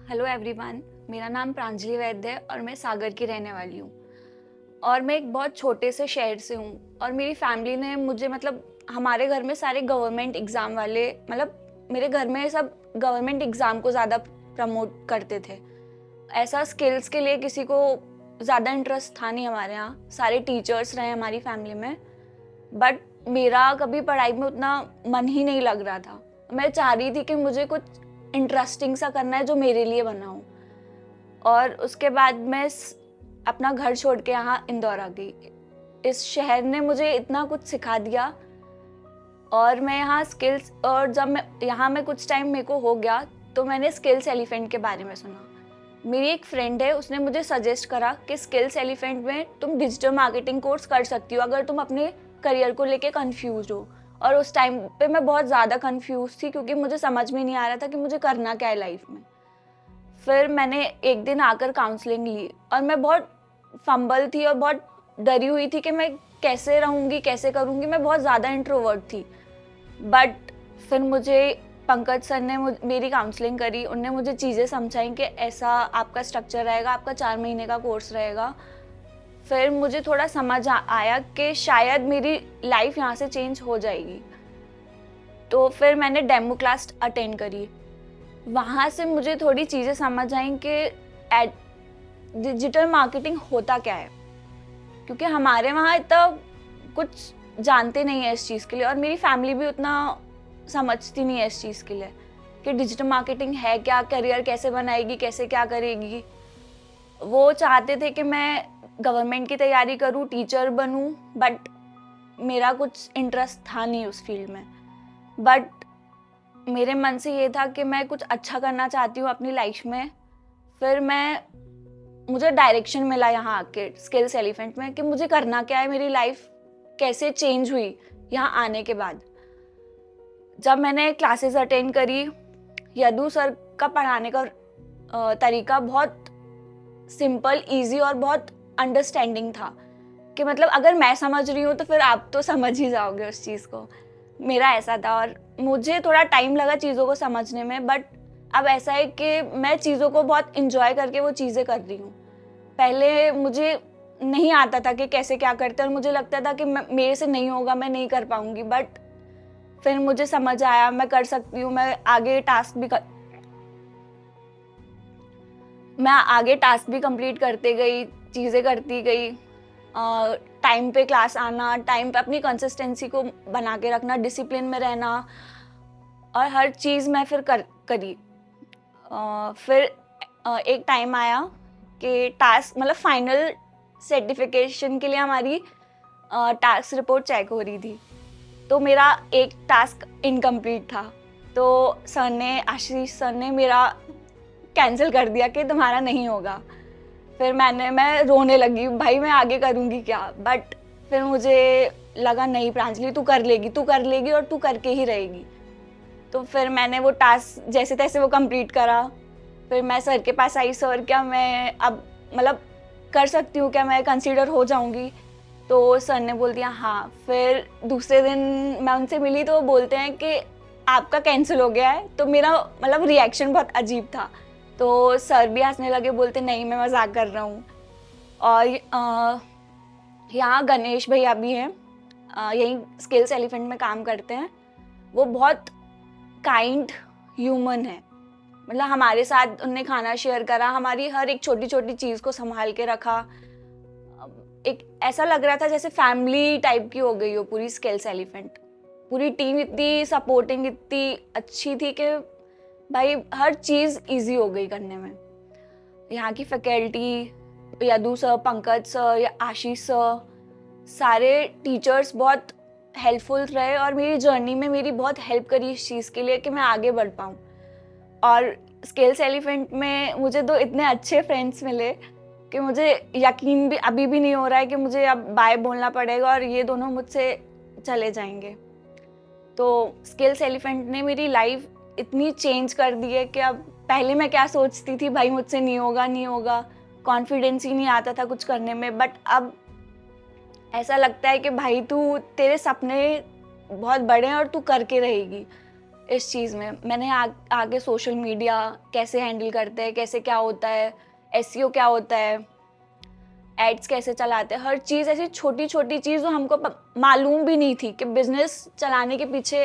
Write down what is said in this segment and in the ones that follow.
Hello everyone, मेरा नाम प्रांजलि वैद्य है और मैं सागर की रहने वाली हूँ। और मैं एक बहुत छोटे से शहर से हूँ और मेरी फैमिली ने मुझे हमारे घर में सारे गवर्नमेंट एग्ज़ाम वाले मेरे घर में सब गवर्नमेंट एग्ज़ाम को ज़्यादा प्रमोट करते थे। ऐसा स्किल्स के लिए किसी को ज़्यादा इंटरेस्ट था नहीं हमारे यहाँ। सारे टीचर्स रहे हमारी फैमिली में, बट मेरा कभी पढ़ाई में उतना मन ही नहीं लग रहा था। मैं चाह रही थी कि मुझे कुछ इंटरेस्टिंग सा करना है जो मेरे लिए बना हो। और उसके बाद मैं अपना घर छोड़ के यहाँ इंदौर आ गई। इस शहर ने मुझे इतना कुछ सिखा दिया और मैं यहाँ स्किल्स और जब मैं कुछ टाइम मेरे को हो गया तो मैंने स्किल्स एलिफेंट के बारे में सुना। मेरी एक फ्रेंड है, उसने मुझे सजेस्ट करा कि स्किल्स एलिफेंट में तुम डिजिटल मार्केटिंग कोर्स कर सकती हो अगर तुम अपने करियर को लेके कंफ्यूज हो। और उस टाइम पे मैं बहुत ज़्यादा कंफ्यूज थी क्योंकि मुझे समझ में नहीं आ रहा था कि मुझे करना क्या है लाइफ में। फिर मैंने एक दिन आकर काउंसलिंग ली और मैं बहुत फंबल थी और बहुत डरी हुई थी कि मैं कैसे रहूँगी, कैसे करूँगी। मैं बहुत ज़्यादा इंट्रोवर्ट थी। बट फिर मुझे पंकज सर ने मेरी काउंसलिंग करी। उनने मुझे चीज़ें समझाई कि ऐसा आपका स्ट्रक्चर रहेगा, आपका 4 महीने का कोर्स रहेगा। फिर मुझे थोड़ा समझ आया कि शायद मेरी लाइफ यहाँ से चेंज हो जाएगी। तो फिर मैंने डेमो क्लास अटेंड करी। वहाँ से मुझे थोड़ी चीज़ें समझ आई कि डिजिटल मार्केटिंग होता क्या है, क्योंकि हमारे वहाँ इतना कुछ जानते नहीं है इस चीज़ के लिए और मेरी फैमिली भी उतना समझती नहीं है इस चीज़ के लिए कि डिजिटल मार्केटिंग है क्या, करियर कैसे बनाएगी, कैसे क्या करेगी। वो चाहते थे कि मैं गवर्नमेंट की तैयारी करूँ, टीचर बनूँ, बट मेरा कुछ इंटरेस्ट था नहीं उस फील्ड में। बट मेरे मन से ये था कि मैं कुछ अच्छा करना चाहती हूँ अपनी लाइफ में। फिर मुझे डायरेक्शन मिला यहाँ आके स्किल्स एलिफेंट में कि मुझे करना क्या है, मेरी लाइफ कैसे चेंज हुई यहाँ आने के बाद। जब मैंने क्लासेस अटेंड करी, यदु सर का पढ़ाने का तरीका बहुत सिंपल, इजी और बहुत अंडरस्टैंडिंग था कि अगर मैं समझ रही हूँ तो फिर आप तो समझ ही जाओगे उस चीज़ को। मेरा ऐसा था और मुझे थोड़ा टाइम लगा चीज़ों को समझने में, बट अब ऐसा है कि मैं चीज़ों को बहुत इंजॉय करके वो चीज़ें कर रही हूँ। पहले मुझे नहीं आता था कि कैसे क्या करते हैं और मुझे लगता था कि मेरे से नहीं होगा, मैं नहीं कर पाऊंगी। बट फिर मुझे समझ आया मैं कर सकती हूँ। मैं आगे टास्क भी कंप्लीट करते गई, चीज़ें करती गई। टाइम पे क्लास आना, टाइम पे अपनी कंसिस्टेंसी को बना के रखना, डिसिप्लिन में रहना और हर चीज़ मैं फिर करी। फिर एक टाइम आया कि टास्क फाइनल सर्टिफिकेशन के लिए हमारी टास्क रिपोर्ट चेक हो रही थी। तो मेरा एक टास्क इनकम्प्लीट था, तो आशीष सर ने मेरा कैंसिल कर दिया कि तुम्हारा नहीं होगा। फिर मैं रोने लगी, भाई मैं आगे करूँगी क्या। बट फिर मुझे लगा नहीं प्रांजलि, तू कर लेगी और तू करके ही रहेगी। तो फिर मैंने वो टास्क जैसे तैसे वो कंप्लीट करा। फिर मैं सर के पास आई, सर क्या मैं अब कर सकती हूँ क्या, मैं कंसीडर हो जाऊँगी। तो सर ने बोल दिया हाँ। फिर दूसरे दिन मैं उनसे मिली तो वो बोलते हैं कि आपका कैंसिल हो गया है। तो मेरा रिएक्शन बहुत अजीब था। तो सर भी हंसने लगे, बोलते नहीं मैं मजाक कर रहा हूँ। और यहाँ गणेश भैया भी हैं, यही स्किल्स एलिफेंट में काम करते हैं। वो बहुत काइंड ह्यूमन है। हमारे साथ उनने खाना शेयर करा, हमारी हर एक छोटी छोटी चीज़ को संभाल के रखा। एक ऐसा लग रहा था जैसे फैमिली टाइप की हो गई हो पूरी स्किल्स एलिफेंट। पूरी टीम इतनी सपोर्टिंग, इतनी अच्छी थी कि भाई हर चीज़ इजी हो गई करने में। यहाँ की faculty, Yadu sir, Pankaj sir या आशीष सर, सारे टीचर्स बहुत हेल्पफुल रहे और मेरी जर्नी में मेरी बहुत हेल्प करी इस चीज़ के लिए कि मैं आगे बढ़ पाऊँ। और स्किल्स एलिफेंट में मुझे तो इतने अच्छे फ्रेंड्स मिले कि मुझे यकीन भी अभी भी नहीं हो रहा है कि मुझे अब बाय बोलना पड़ेगा और ये दोनों मुझसे चले जाएंगे। तो स्किल्स एलिफेंट ने मेरी लाइफ इतनी चेंज कर दी है कि अब पहले मैं क्या सोचती थी, भाई मुझसे नहीं होगा, कॉन्फिडेंस ही नहीं आता था कुछ करने में। बट अब ऐसा लगता है कि भाई तेरे सपने बहुत बड़े हैं और तू करके रहेगी। इस चीज़ में। मैंने आगे सोशल मीडिया कैसे हैंडल करते हैं, कैसे क्या होता है, एसईओ क्या होता है, एड्स कैसे चलाते हैं, हर चीज़ ऐसी छोटी-छोटी चीज़ जो हमको मालूम भी नहीं थी कि बिज़नेस चलाने के पीछे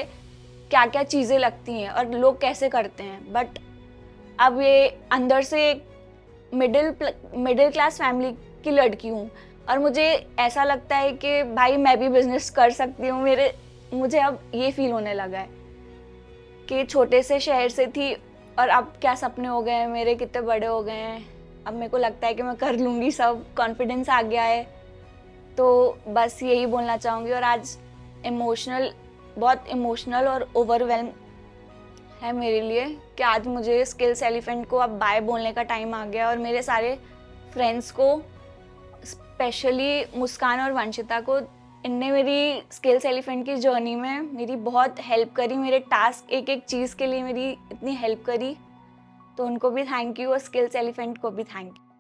क्या-क्या चीज़ें लगती हैं और लोग कैसे करते हैं। बट अब ये अंदर से मिडिल क्लास फैमिली की लड़की हूँ और मुझे ऐसा लगता है कि भाई मैं भी बिज़नेस कर सकती हूँ। मुझे अब ये फ़ील होने लगा है कि छोटे से शहर से थी और अब क्या सपने हो गए हैं मेरे, कितने बड़े हो गए हैं। अब मेरे को लगता है कि मैं कर लूँगी सब, कॉन्फिडेंस आ गया है। तो बस यही बोलना चाहूँगी। और आज बहुत इमोशनल और ओवरवेल्म है मेरे लिए कि आज मुझे स्किल्स एलिफेंट को अब बाय बोलने का टाइम आ गया और मेरे सारे फ्रेंड्स को, स्पेशली मुस्कान और वंशिता को, इनने मेरी स्किल्स एलिफेंट की जर्नी में मेरी बहुत हेल्प करी, मेरे टास्क एक एक चीज़ के लिए मेरी इतनी हेल्प करी। तो उनको भी थैंक यू और स्किल्स एलिफेंट को भी थैंक यू।